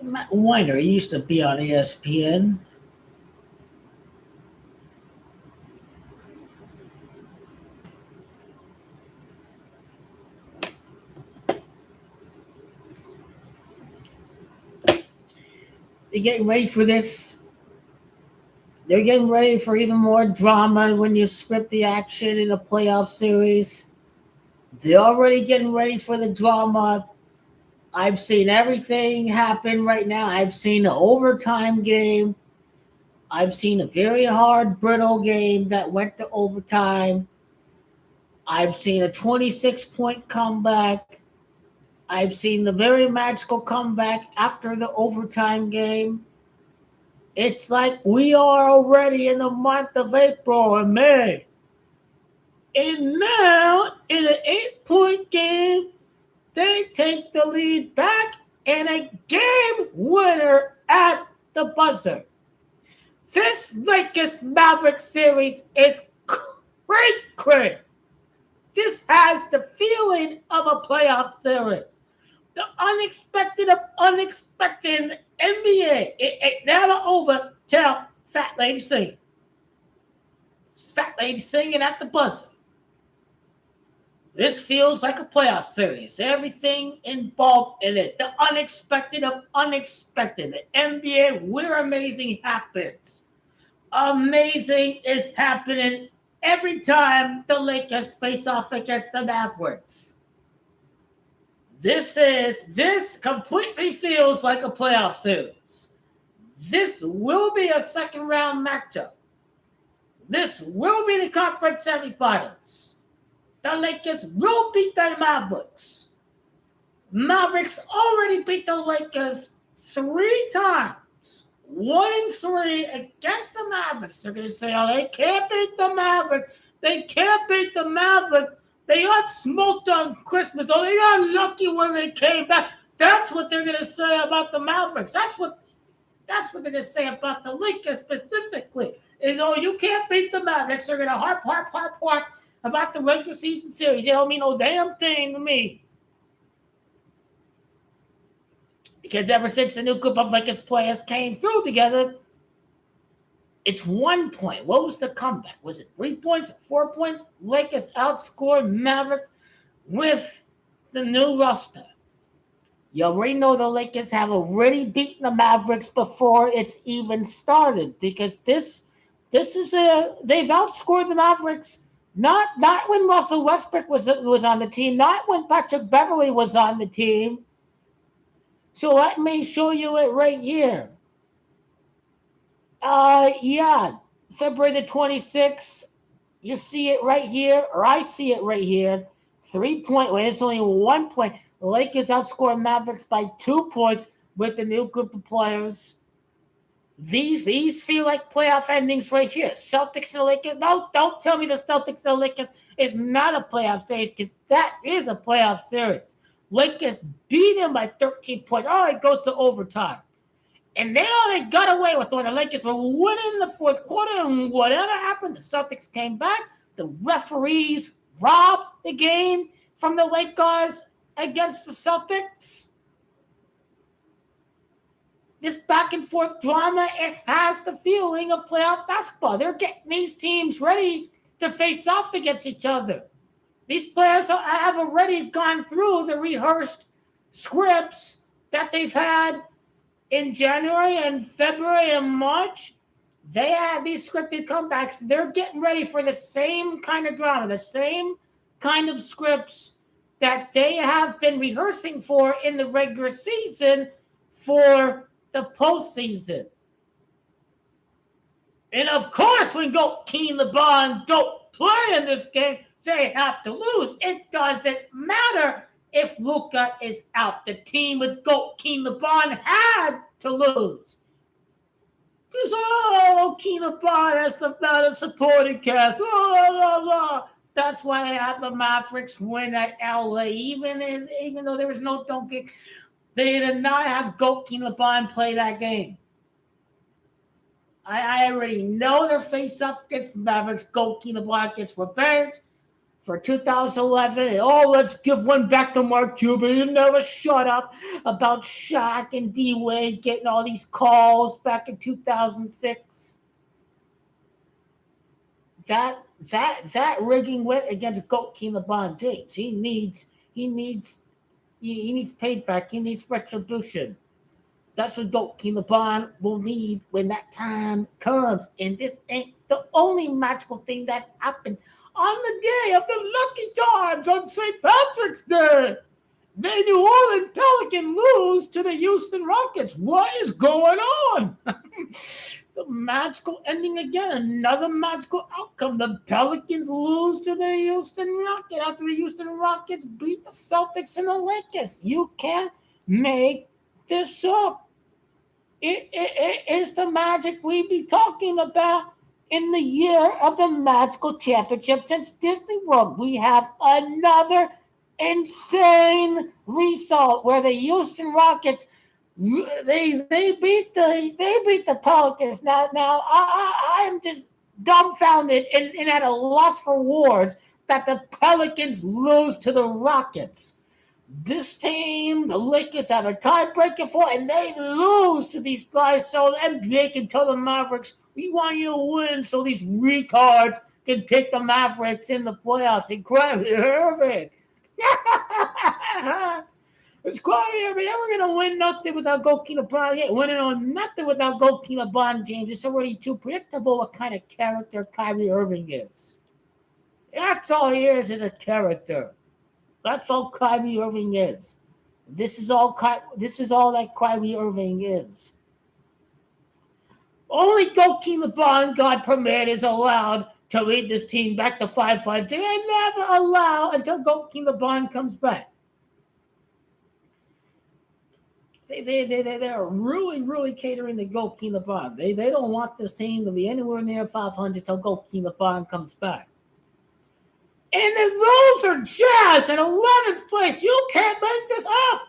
Matt Weiner, he used to be on ESPN. They're getting ready for this. They're getting ready for even more drama when you script the action in a playoff series. They're already getting ready for the drama. I've seen everything happen right now. I've seen an overtime game. I've seen a very hard, brittle game that went to overtime. I've seen a 26-point comeback. I've seen the very magical comeback after the overtime game. It's like we are already in the month of April or May. And now, in an 8-point game, they take the lead back in a game winner at the buzzer. This Lakers Mavericks series is great. This has the feeling of a playoff series. The unexpected of unexpected NBA. It never over till Fat Lady singing. Fat Lady singing at the buzzer. This feels like a playoff series. Everything involved in it. The unexpected of unexpected. The NBA, where amazing happens. Amazing is happening every time the Lakers face off against the Mavericks. This completely feels like a playoff series. This will be a second round matchup. This will be the conference semifinals. The Lakers will beat the Mavericks. Mavericks already beat the Lakers 3 times. 1-3 against the Mavericks. They're going to say, oh, they can't beat the Mavericks. They can't beat the Mavericks. They got smoked on Christmas. Oh, they got lucky when they came back. That's what they're going to say about the Mavericks. That's what they're going to say about the Lakers specifically. Is, oh, you can't beat the Mavericks. They're going to harp about the regular season series. It don't mean no damn thing to me. Because ever since the new group of Lakers players came through together, it's 1 point. What was the comeback? Was it 3 points or 4 points? Lakers outscored Mavericks with the new roster. You already know the Lakers have already beaten the Mavericks before it's even started. Because they've outscored the Mavericks. Not when Russell Westbrook was on the team, not when Patrick Beverley was on the team. So let me show you it right here. February the 26th. You see it right here, or I see it right here. 3 point. Well, it's only 1 point. The Lakers outscored Mavericks by 2 points with the new group of players. These feel like playoff endings right here. Celtics and the Lakers. No, don't tell me the Celtics and the Lakers is not a playoff series, because that is a playoff series. Lakers beat them by 13 points. Oh, it goes to overtime. And then all they got away with when the Lakers were winning the fourth quarter, and whatever happened, the Celtics came back. The referees robbed the game from the Lakers against the Celtics. This back and forth drama, it has the feeling of playoff basketball. They're getting these teams ready to face off against each other. These players have already gone through the rehearsed scripts that they've had in January and February and March. They have these scripted comebacks. They're getting ready for the same kind of drama, the same kind of scripts that they have been rehearsing for in the regular season for the postseason. And of course, when Goat King LeBron don't play in this game, they have to lose. It doesn't matter if Luka is out. The team with Goat King LeBron had to lose. Because, King LeBron has the better supporting cast. That's why they had the Mavericks win at LA. Even though there was no Doncic, they did not have Goat King LeBron play that game. I already know their face-off against the Mavericks. Goat King LeBron gets revenge for 2011. And, oh, let's give one back to Mark Cuban. You never shut up about Shaq and D Wade getting all these calls back in 2006. That rigging went against GOAT King LeBron James. He needs payback. He needs retribution. That's what GOAT King LeBron will need when that time comes. And this ain't the only magical thing that happened on the day of the lucky times on St. Patrick's Day. The New Orleans Pelicans lose to the Houston Rockets. What is going on? The magical ending again. Another magical outcome. The Pelicans lose to the Houston Rockets after the Houston Rockets beat the Celtics and the Lakers. You can't make this up. It is the magic we be talking about in the year of the magical championship since Disney World. We have another insane result where the Houston Rockets they beat the Pelicans. Now I am just dumbfounded and at a loss for words that the Pelicans lose to the Rockets. This team, the Lakers have a tiebreaker for, and they lose to these guys. So the NBA can tell the Mavericks, we want you to win so these retards can pick the Mavericks in the playoffs. And Kyrie Irving. It's Kyrie Irving. We're going to win nothing without GOAT King LeBron. Yeah, winning on nothing without GOAT King LeBron James. It's already too predictable what kind of character Kyrie Irving is. That's all he is a character. That's all Kyrie Irving is. This is all that Kyrie Irving is. Only GOAT King LeBron, God permit, is allowed to lead this team back to 5-5. They never allow until GOAT King LeBron comes back. They're really catering to GOAT King LeBron. They don't want this team to be anywhere near 500 until GOAT King LeBron comes back. And the loser Jazz in 11th place. You can't make this up.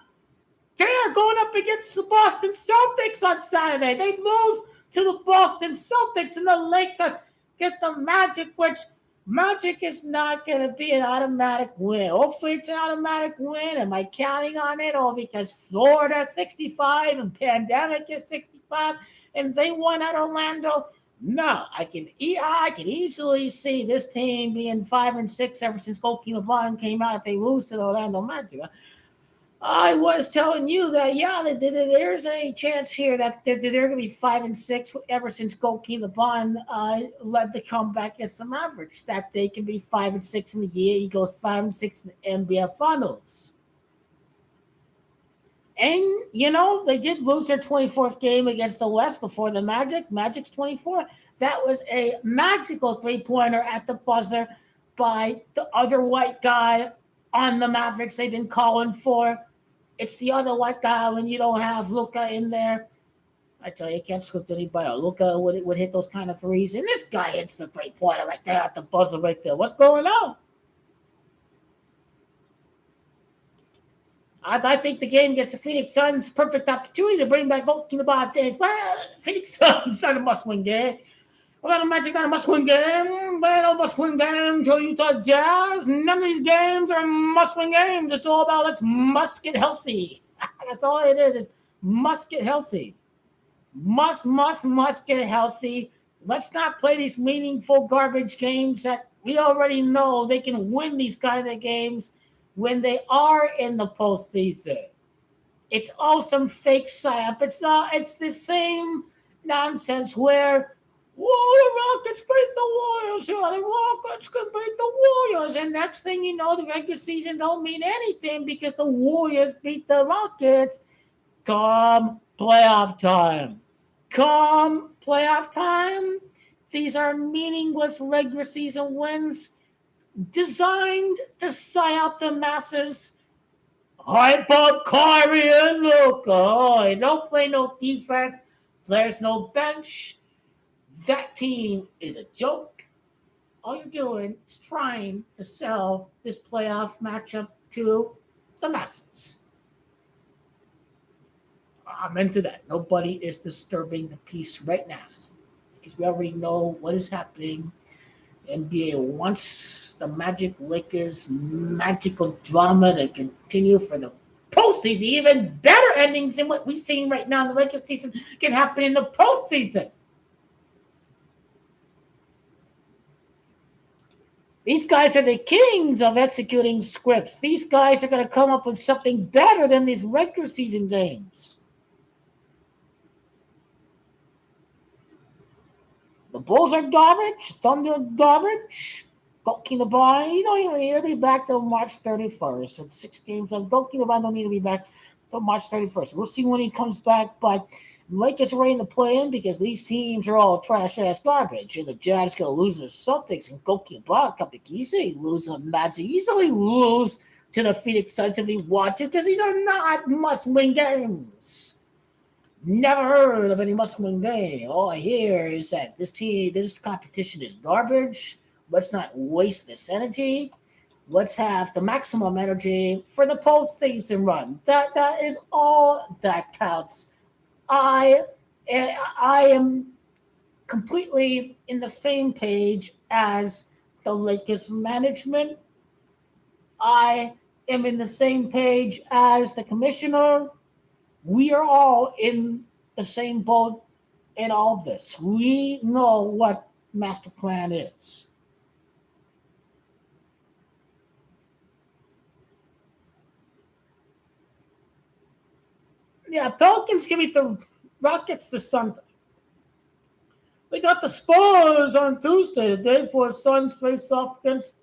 They are going up against the Boston Celtics on Saturday. They lose to the Boston Celtics, and the Lakers get the Magic, which Magic is not going to be an automatic win. Hopefully it's an automatic win. Am I counting on it? Or because Florida 65 and Pandemic is 65 and they won at Orlando? No, I can easily see this team being 5-6 ever since GOAT King LeBron came out if they lose to the Orlando Magic. I was telling you that, there's a chance here that they're going to be 5-6 ever since GOAT King LeBron led the comeback against the Mavericks, that they can be 5-6 in the year. He goes 5-6 in the NBA Finals. And, they did lose their 24th game against the West before the Magic. Magic's 24. That was a magical three-pointer at the buzzer by the other white guy on the Mavericks they've been calling for. It's the other white guy when you don't have Luka in there. I tell you can't script anybody. Luka would hit those kind of threes. And this guy hits the three-pointer right there at the buzzer right there. What's going on? I think the game against the Phoenix Suns, perfect opportunity to bring back GOAT King LeBron James. Phoenix Suns not a must-win game. Well, the Magic not a must-win game. But no must-win game to Utah Jazz. None of these games are must-win games. It's all about let's must get healthy. That's all it is. It's must get healthy. Must get healthy. Let's not play these meaningful garbage games that we already know they can win these kind of games when they are in the postseason. It's all some fake psyop. It's the same nonsense where, the Rockets beat the Warriors. The Rockets can beat the Warriors. And next thing you know, the regular season don't mean anything because the Warriors beat the Rockets. Come playoff time, these are meaningless regular season wins designed to psyop the masses. Hype up Kyrie and Luka. Don't play no defense. Players no bench. That team is a joke. All you're doing is trying to sell this playoff matchup to the masses. I'm into that. Nobody is disturbing the peace right now because we already know what is happening. The NBA wants the Magic Lakers magical drama to continue for the postseason. Even better endings than what we've seen right now in the regular season can happen in the postseason. These guys are the kings of executing scripts. These guys are going to come up with something better than these regular season games. The Bulls are garbage. Thunder garbage. Goalkeeper LeBron, you don't even need to be back till March 31st. With 6 games on Goalkeeper LeBron, don't need to be back till March 31st. We'll see when he comes back, but Lakers are ready to play in because these teams are all trash ass garbage. And the Jazz gonna lose the Celtics and Goalkeeper LeBron can easily lose the Magic, easily lose to the Phoenix Suns if he want to, because these are not must-win games. Never heard of any must-win game. All I hear is that this competition is garbage. Let's not waste this energy. Let's have the maximum energy for the postseason run. That is all that counts. I am completely in the same page as the Lakers management. I am in the same page as the commissioner. We are all in the same boat in all this. We know what master plan is. Yeah, Pelicans can beat the Rockets this Sunday. We got the Spurs on Tuesday, the day before Suns face off against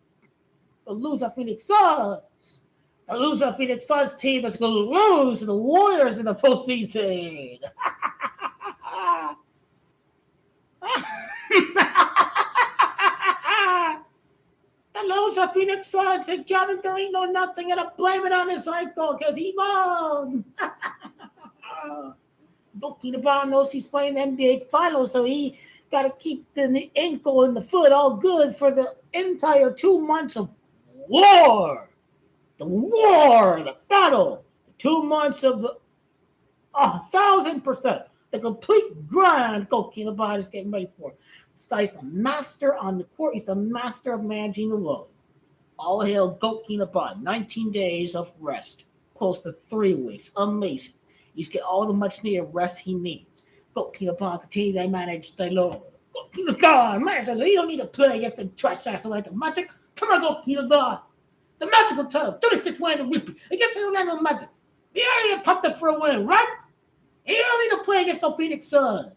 the loser Phoenix Suns. The loser Phoenix Suns team that's going to lose to the Warriors in the postseason. The loser Phoenix Suns and Kevin Durant know nothing and to blame it on his ankle because he won. Goalkeeper LeBron knows he's playing the NBA Finals, so he got to keep the ankle and the foot all good for the entire 2 months of war. The battle. The 2 months of 1,000%. The complete grind goalkeeper LeBron is getting ready for. This guy's the master on the court. He's the master of managing the load. All hail goalkeeper LeBron. 19 days of rest. Close to 3 weeks. Amazing. He's get all the much needed rest he needs. Goalkeeper LeBron continue to manage the load. Goalkeeper LeBron, man, you don't need to play against the trash ass like the Magic. Come on, goalkeeper LeBron. The Magical title, 36 wins a week against the Orlando Magic. He already get pumped up for a win, right? He don't need to play against the Phoenix Suns.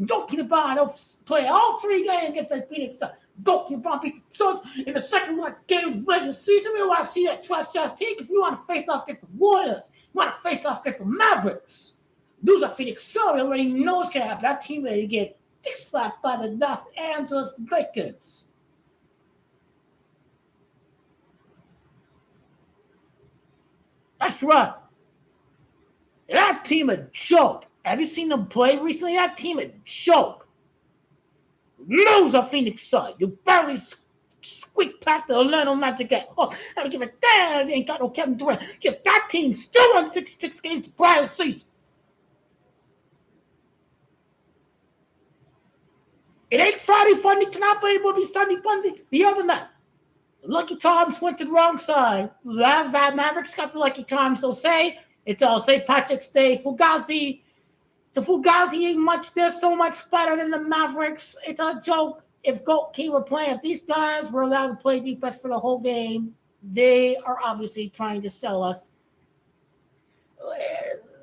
Goalkeeper LeBron, they'll play all 3 games against the Phoenix Suns. Goalkeeper LeBron beat the Suns in the second last game of the regular season. We don't want to see that trash ass team because we want to face off against the Warriors. We want to face off against the Mavericks. Those are Phoenix Suns. Everybody knows can happen. That team ready to get dick slapped by the Los Angeles Lakers. That's right. That team a joke. Have you seen them play recently? That team a joke. Loser Phoenix Sun. You barely squeak past the Orlando Magic. I don't give a damn. They ain't got no Kevin Durant. Because that team still won 66 games the prior season. It ain't Friday Funday tonight, but it will be Sunday Funday the other night. The Lucky Charms went to the wrong side. The Mavericks got the Lucky Charms. So say it's St. Patrick's Day. Fugazi. The Fugazi ain't much. They're so much better than the Mavericks. It's a joke. If goalkeeper were playing, if these guys were allowed to play defense for the whole game, they are obviously trying to sell us.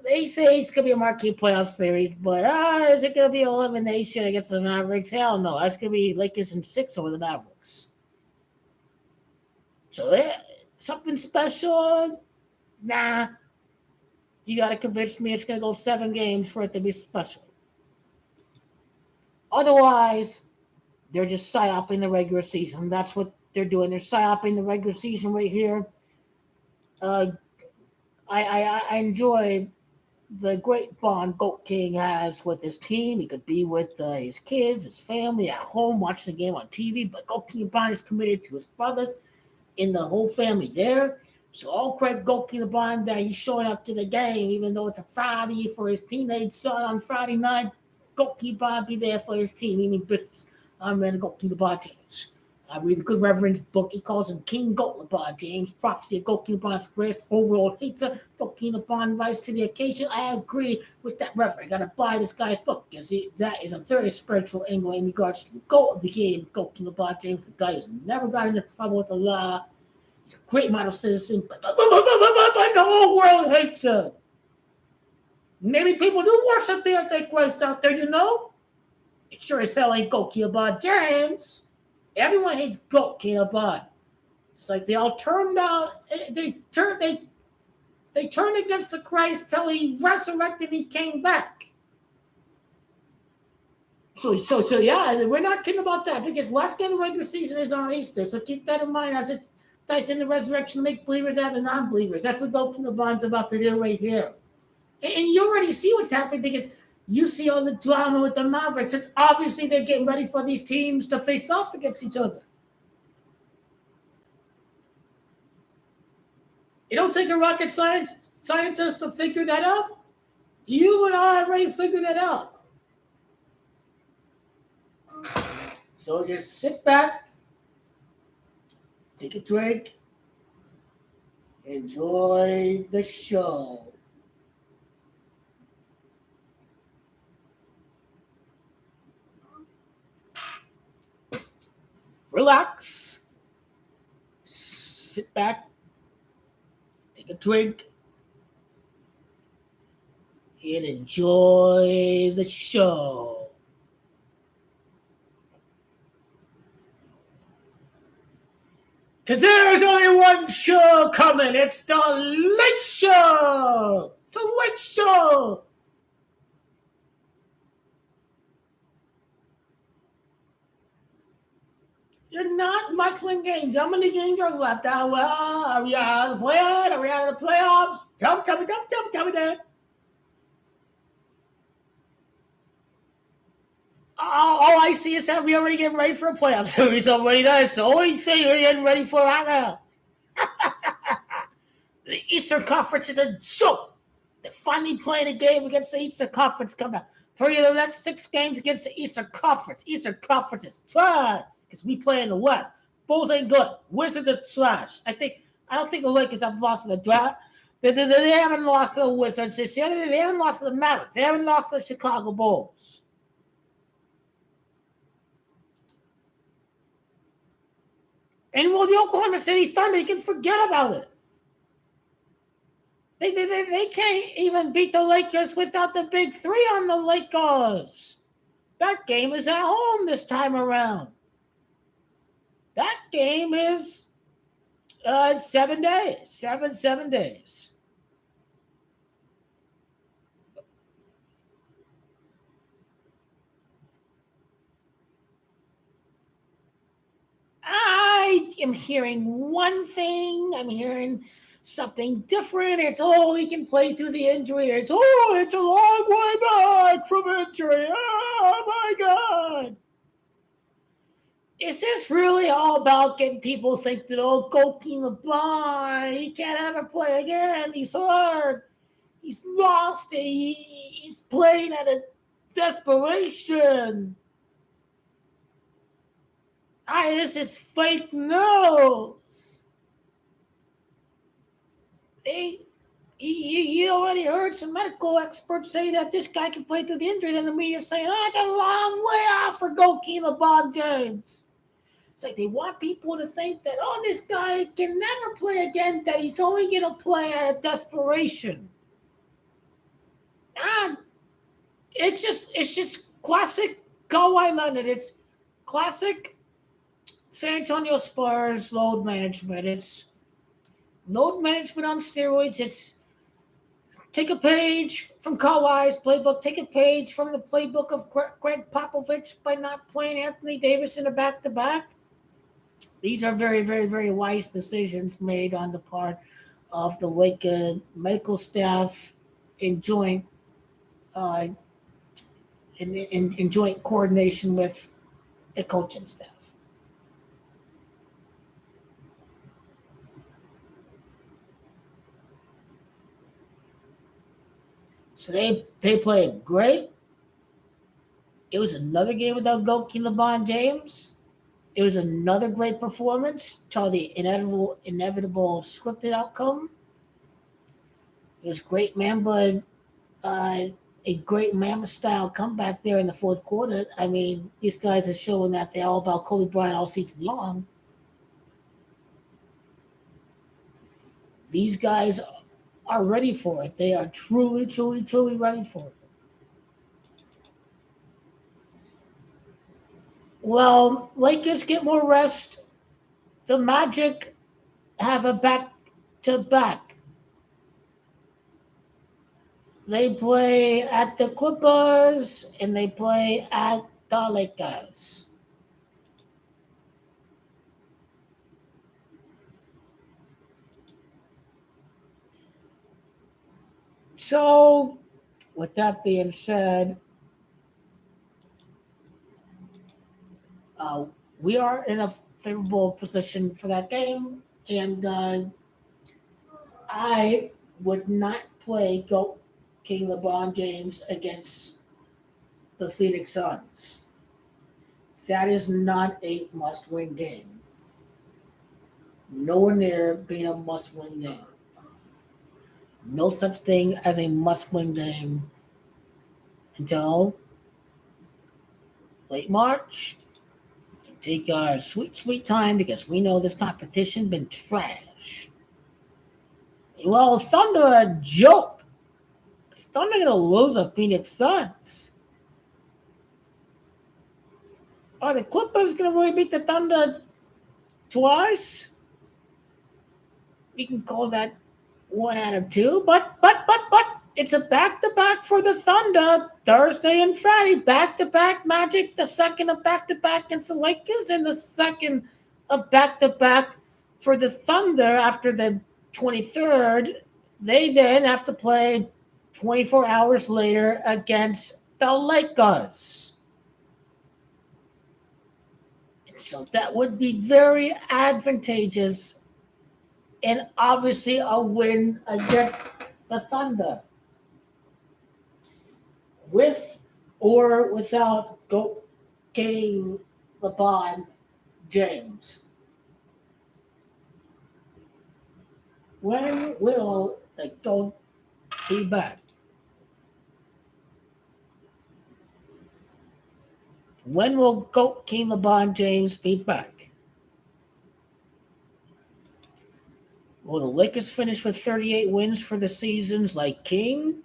They say it's going to be a marquee playoff series, but is it going to be elimination against the Mavericks? Hell no. That's going to be Lakers in 6 over the Mavericks. So something special? Nah. You got to convince me it's going to go 7 games for it to be special. Otherwise, they're just psyoping the regular season. That's what they're doing. They're psyoping the regular season right here. I enjoy the great bond Goat King has with his team. He could be with his kids, his family at home, watching the game on TV. But Goat King Bond is committed to his brothers and the whole family there. So all credit Goat King Bond that he's showing up to the game, even though it's a Friday for his teenage son on Friday night. Goat King Bond be there for his team. He mean business. I'm ready to Goat King Bond teams. I read a good reverend's book. He calls him King Goat LeBron James. Prophecy of Goat King LeBron's greatest overall hater. Goat King LeBron rise to the occasion. I agree with that reverend. I gotta buy this guy's book because that is a very spiritual angle in regards to the goal of the game. Goat King LeBron James, the guy who's never got into trouble with the law. He's a great model citizen, but the whole world hates him. Maybe people do worship the Antichrist out there, you know? It sure as hell ain't Goat King LeBron James. Everyone hates Goat King LeBron. It's like they all turned out. They turned against the Christ till he resurrected. And he came back. So yeah, we're not kidding about that because last game of the regular season is on Easter. So keep that in mind as it ties in the resurrection to make believers out of non-believers. That's what Goat King LeBron's about to do right here. And you already see what's happening because you see all the drama with the Mavericks. It's obviously they're getting ready for these teams to face off against each other. It don't take a rocket scientist to figure that out. You and I already figured that out. So just sit back, take a drink, enjoy the show. Relax, sit back, take a drink, and enjoy the show. Because there's only one show coming. It's the Late Show. The Late Show. You're not muscling games. How many games are left? Well, are we out of the playoffs? Are we out of the playoffs? Tell me that. All I see is that we already getting ready for a playoff series already. That's the only thing we're getting ready for right now. The Eastern Conference is a joke. They're finally playing a game against the Eastern Conference coming up. 3 of the next 6 games against the Eastern Conference. Eastern Conference is trash because we play in the West. Both ain't good. Wizards are trash. I don't think the Lakers have lost in the draft. They haven't lost to the Wizards this year. They haven't lost to the Mavericks. They haven't lost to the Chicago Bulls. And well, the Oklahoma City Thunder, you can forget about it. They can't even beat the Lakers without the big 3 on the Lakers. That game is at home this time around. That game is 7 days. 7 days. I am hearing one thing. I'm hearing something different. It's, he can play through the injury. It's a long way back from injury. Oh, my God. Is this really all about getting people to think that, Goat King LeBron, he can't ever play again. He's hurt. He's lost. He's playing out of desperation. This is fake news. You already heard some medical experts say that this guy can play through the injury. Then the media saying, it's a long way off for Goat King LeBron James. It's like they want people to think that, this guy can never play again, that he's only going to play out of desperation. And it's just classic Kawhi Leonard. It's classic San Antonio Spurs load management. It's load management on steroids. It's take a page from Kawhi's playbook. Take a page from the playbook of Greg Popovich by not playing Anthony Davis in a back-to-back. These are very, very, very wise decisions made on the part of the Laker medical staff in joint in joint coordination with the coaching staff. So they played great. It was another game without Goat King LeBron James. It was another great performance till the inevitable scripted outcome. It was great Mamba, uh, a great Mamba style comeback there in the fourth quarter. I mean, these guys are showing that they're all about Kobe Bryant all season long. These guys are ready for it. They are truly, truly, truly ready for it. Well, Lakers get more rest. The Magic have a back to back. They play at the Clippers and they play at the Lakers. So, with that being said, uh, we are in a favorable position for that game, and I would not play Go King LeBron James against the Phoenix Suns. That is not a must-win game. Nowhere near being a must-win game. No such thing as a must-win game until late March. Take our sweet, sweet time because we know this competition been trash. Well, Thunder a joke. Thunder gonna lose a Phoenix Suns. Are the Clippers gonna really beat the Thunder twice? We can call that one out of two, but it's a back to back for the Thunder. Thursday and Friday, back to back Magic, the second of back to back against the Lakers, and the second of back to back for the Thunder after the 23rd. They then have to play 24 hours later against the Lakers. So that would be very advantageous and obviously a win against the Thunder. With or without King LeBron James. When will the GOAT be back? When will GOAT King LeBron James be back? Will the Lakers finish with 38 wins for the seasons like King?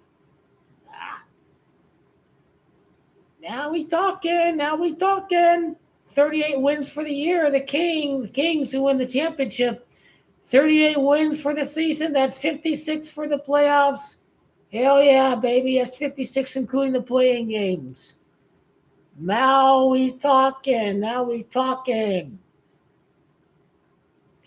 Now we talking. Now we talking. 38 wins for the year. The Kings who win the championship. 38 wins for the season. That's 56 for the playoffs. Hell yeah, baby. That's 56 including the playing games. Now we talking. Now we talking.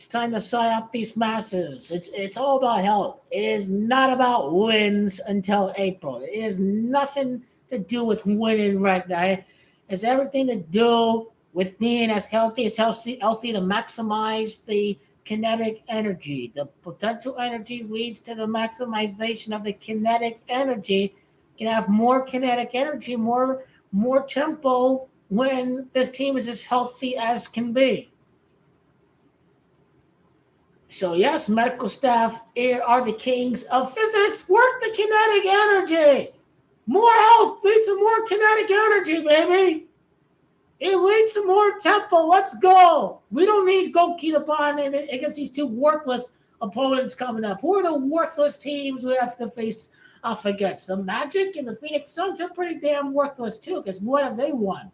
It's time to psyop these masses. It's all about health. It is not about wins until April. It has nothing to do with winning right now. It has everything to do with being as healthy to maximize the kinetic energy. The potential energy leads to the maximization of the kinetic energy. You can have more kinetic energy, more tempo when this team is as healthy as can be. So yes, medical staff are the kings of physics. Work the kinetic energy. More health leads to more kinetic energy, baby. It leads to more tempo. Let's go. We don't need Goki LeBron against these two worthless opponents coming up. Who are the worthless teams we have to face off against? The Magic and the Phoenix Suns are pretty damn worthless too, because what have they won?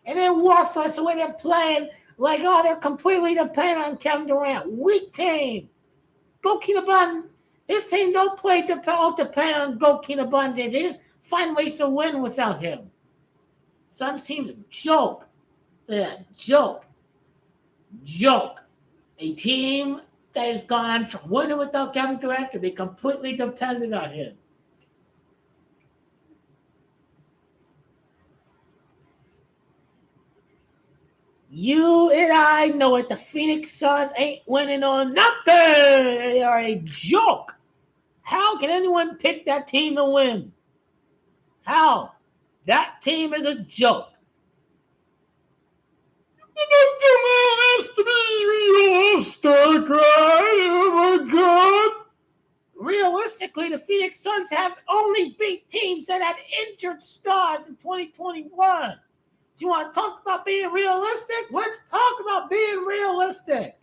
And they're worthless the way they're playing. Like, oh, they're completely dependent on Kevin Durant. Weak team. Goki LeBron. His team don't play dependent on Goki LeBron. They just find ways to win without him. Some teams a joke. They're a joke. Joke. A team that has gone from winning without Kevin Durant to be completely dependent on him. You and I know it. The Phoenix Suns ain't winning on nothing. They are a joke. How can anyone pick that team to win? How? That team is a joke. man has to be realistic, right? Oh my God. Realistically, the Phoenix Suns have only beat teams that had injured stars in 2021. Do you want to talk about being realistic? Let's talk about being realistic.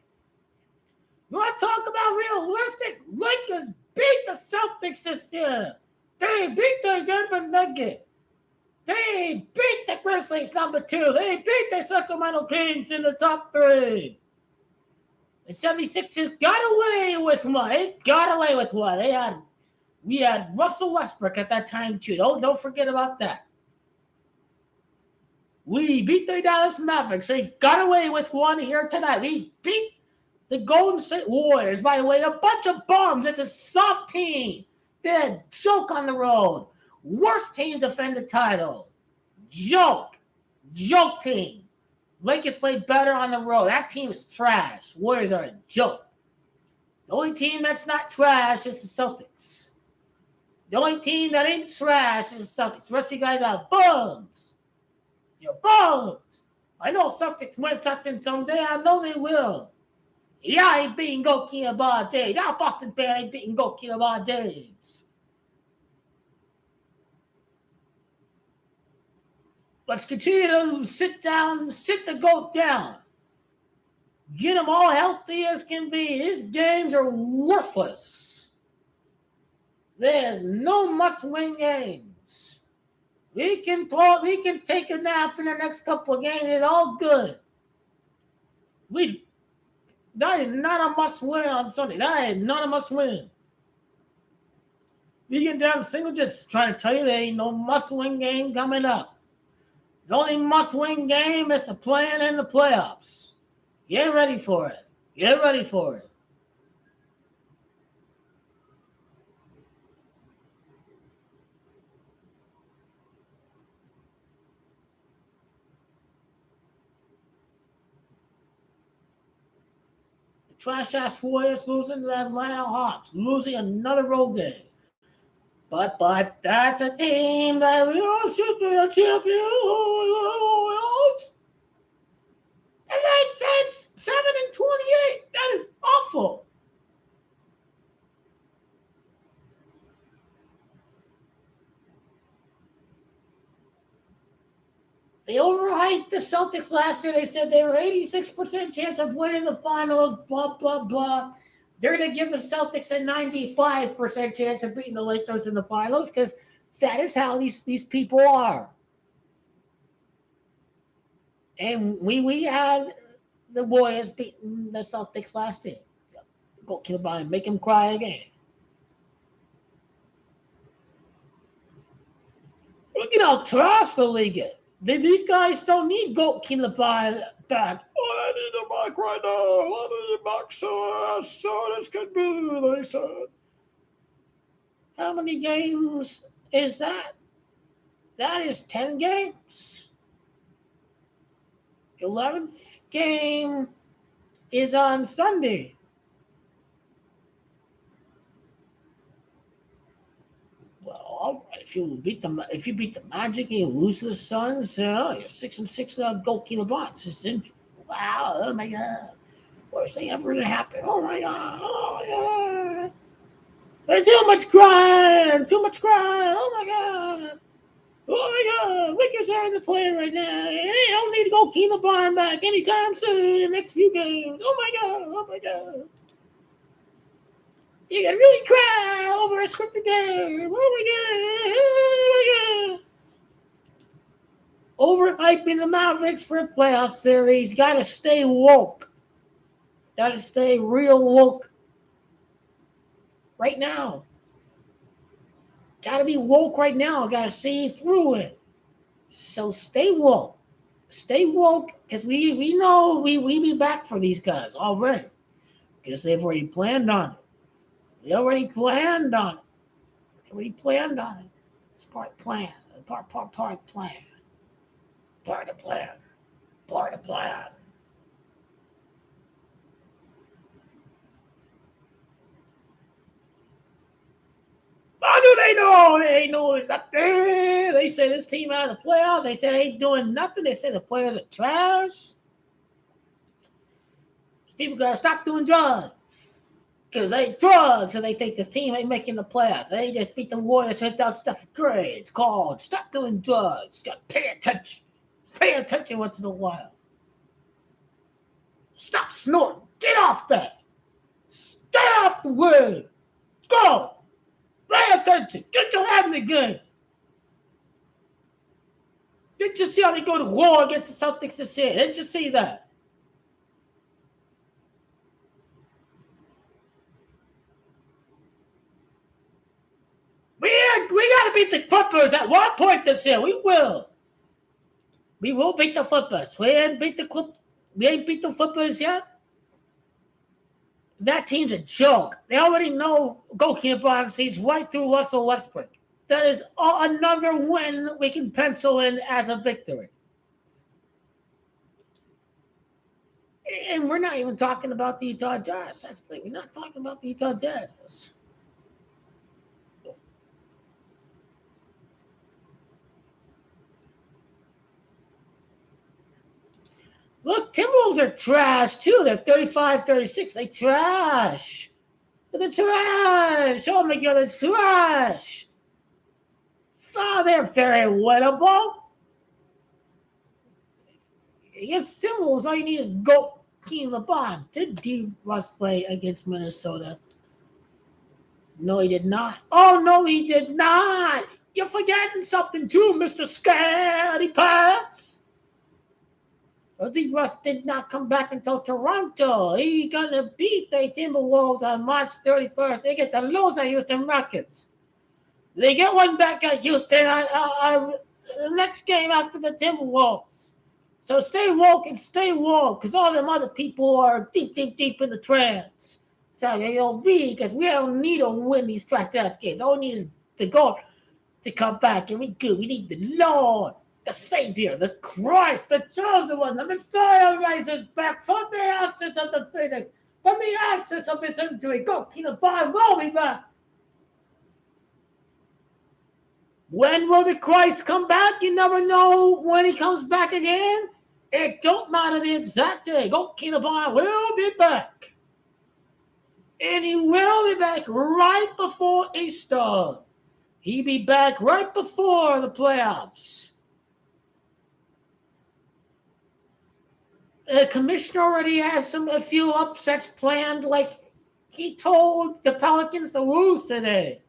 You want to talk about realistic? Lakers beat the Celtics this year. They beat the Denver Nuggets. They beat the Grizzlies #2. They beat the Sacramento Kings in the top 3. The 76ers got away with one. They got away with one. We had Russell Westbrook at that time too. Don't forget about that. We beat the Dallas Mavericks. They got away with one here tonight. We beat the Golden State Warriors, by the way, a bunch of bums. It's a soft team. They joke on the road. Worst team to defend the title. Joke team. Lakers played better on the road. That team is trash. Warriors are a joke. The only team that's not trash is the Celtics. The only team that ain't trash is the Celtics. The rest of you guys are bums. You're bums. I know Celtics win something someday. I know they will. Yeah, I ain't beating Goki in bar days. Y'all Boston fan ain't beating Goki in bar days. Let's continue to sit the GOAT down. Get them all healthy as can be. These games are worthless. There's no must-win games. We can take a nap in the next couple of games. It's all good. That is not a must-win on Sunday. That is not a must-win. We get down single just trying to tell you there ain't no must-win game coming up. The only must-win game is to play in the playoffs. Get ready for it. Get ready for it. The trash-ass Warriors losing to the Atlanta Hawks. Losing another road game. But that's a team that we all should be a champion. As I said, 7-28. That is awful. They overhyped the Celtics last year. They said they were 86% chance of winning the finals, blah, blah, blah. They're going to give the Celtics a 95% chance of beating the Lakers in the finals because that is how these people are. And we had the Warriors beating the Celtics last year. Go kill Brian, make him cry again. Look at how trash the league is. These guys don't need Goat Killer back. Oh, I need a back right now. I need a back so this could be, they said. How many games is that? That is 10 games. 11th game is on Sunday. Well, all right. If you beat the Magic and you lose to the Suns, you're 6-6 goalkeeper bots. Wow! Oh my God! Worst thing ever to happen. Oh my God! Oh my God! There's too much crying. Too much crying. Oh my God! Oh my God! Lakers are in the play right now. They don't need to go Keelan Barn back anytime soon in the next few games. Oh my God! Oh my God! You can really cry over a scripted game. Oh my God! Oh my God! Overhyping the Mavericks for a playoff series. Got to stay woke. Got to stay real woke right now. Got to be woke right now. Got to see through it. So stay woke. Stay woke because we know we be back for these guys already because they've already planned on it. They already planned on it. It's part of the plan. Part of the plan. Part of the plan. Part of the plan. How do they know? They ain't doing nothing. They say this team out of the playoffs. They say they ain't doing nothing. They say the players are trash. People gotta stop doing drugs. Because they drugs and they think this team ain't making the playoffs. They just beat the Warriors without Steph Curry. It's called stop doing drugs. You gotta pay attention. Pay attention once in a while. Stop snorting. Get off that. Stay off the way. Go. Pay attention. Get your head in the game. Didn't you see how they go to war against the Celtics this year? Didn't you see that? We got to beat the Clippers at one point this year. We will. We will beat the Clippers. We ain't beat the Clippers yet. That team's a joke. They already know goalkeeper Bond sees right through Russell Westbrook. That is another win we can pencil in as a victory. And we're not even talking about the Utah Jazz. That's the thing. We're not talking about the Utah Jazz. Look, Timberwolves are trash, too. They're 35-36. They trash. They're trash. Oh, my God, they're trash. Oh, they're very winnable. Against Timberwolves, all you need is go King LeBron. Did D. Russ play against Minnesota? No, he did not. Oh, no, he did not. You're forgetting something, too, Mr. Scatty Pants. D. Russ did not come back until Toronto. He's going to beat the Timberwolves on March 31st. They get the loser Houston Rockets. They get one back at Houston on the next game after the Timberwolves. So stay woke and stay woke, because all them other people are deep in the trance. So they'll be, because we don't need to win these trash-ass games. All we need is the goal to come back, and we good. We need the Lord, the Savior, the Christ, the chosen one, the Messiah rises back from the ashes of the Phoenix, from the ashes of his injury. Go, King of Fire, will be back. When will the Christ come back? You never know when he comes back again. It don't matter the exact day. Go, King of Fire will be back. And he will be back right before Easter. He'll be back right before the playoffs. The commissioner already has a few upsets planned, like he told the Pelicans to lose today.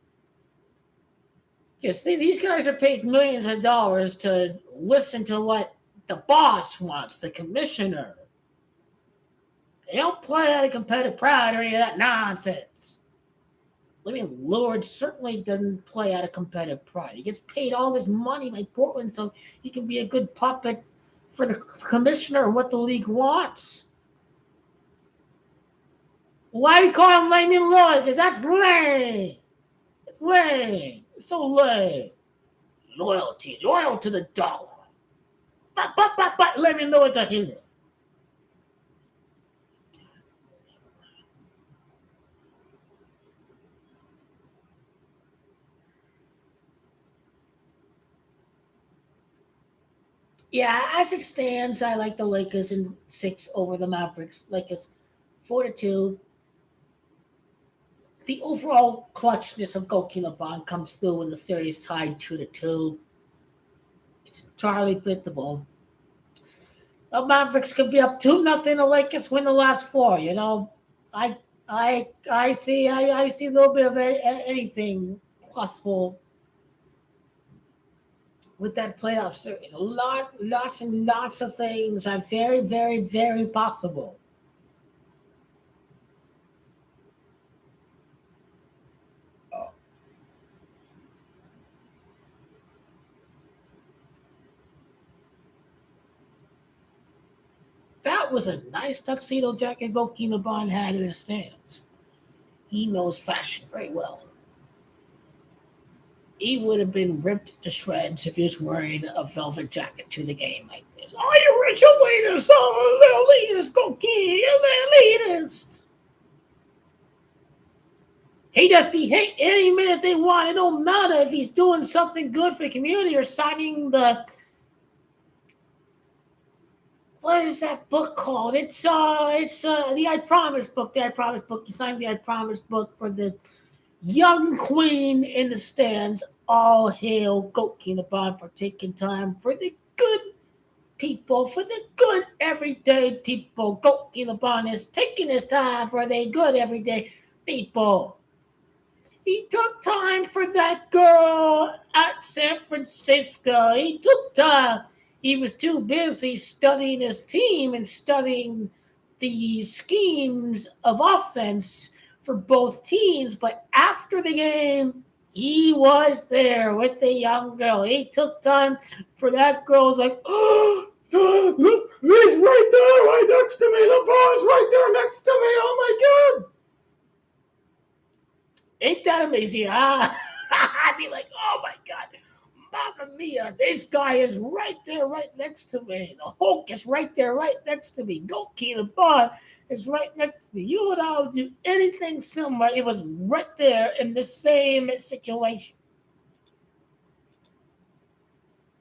You see, these guys are paid millions of dollars to listen to what the boss wants, the commissioner. They don't play out of competitive pride or any of that nonsense. I mean, Lord certainly doesn't play out of competitive pride. He gets paid all this money by Portland so he can be a good puppet for the commissioner and what the league wants. Why do you call him Lame Lloyd? Because that's lame. It's lame. It's so lame. Loyalty. Loyal to the dollar. But let me know it's a hero. Yeah, as it stands, I like the Lakers in 6 over the Mavericks. Lakers 4-2. The overall clutchness of goalkeeper Bond comes through when the series tied 2-2. It's entirely predictable. The Mavericks could be up 2-0. The Lakers win the last 4. You know, I see a little bit of anything possible with that playoff series. Lots and lots of things are very, very, very possible. That was a nice tuxedo jacket goalkeeper Bond had in the stands. He knows fashion very well. He would have been ripped to shreds if he was wearing a velvet jacket to the game like this. Oh, you rich elitist! Oh, elitist, elitist! He just be hate any minute they want. It don't matter if he's doing something good for the community or signing the what is that book called? It's the I Promise book. The I Promise book. You signed the I Promise book for the young queen in the stands. All hail Goat King LeBron for taking time for the good people, for the good everyday people. Goat King LeBron is taking his time for the good everyday people. He took time for that girl at San Francisco. He took time. He was too busy studying his team and studying the schemes of offense for both teams. But after the game, he was there with the young girl. He took time for that girl. Was like, oh, look, he's right there, right next to me. LeBron's right there next to me. Oh my God. Ain't that amazing? I'd be like, oh my God, Mamma Mia, this guy is right there, right next to me. The Hulk is right there, right next to me. Goat King LeBron is right next to me. You and I would do anything similar. It was right there in the same situation.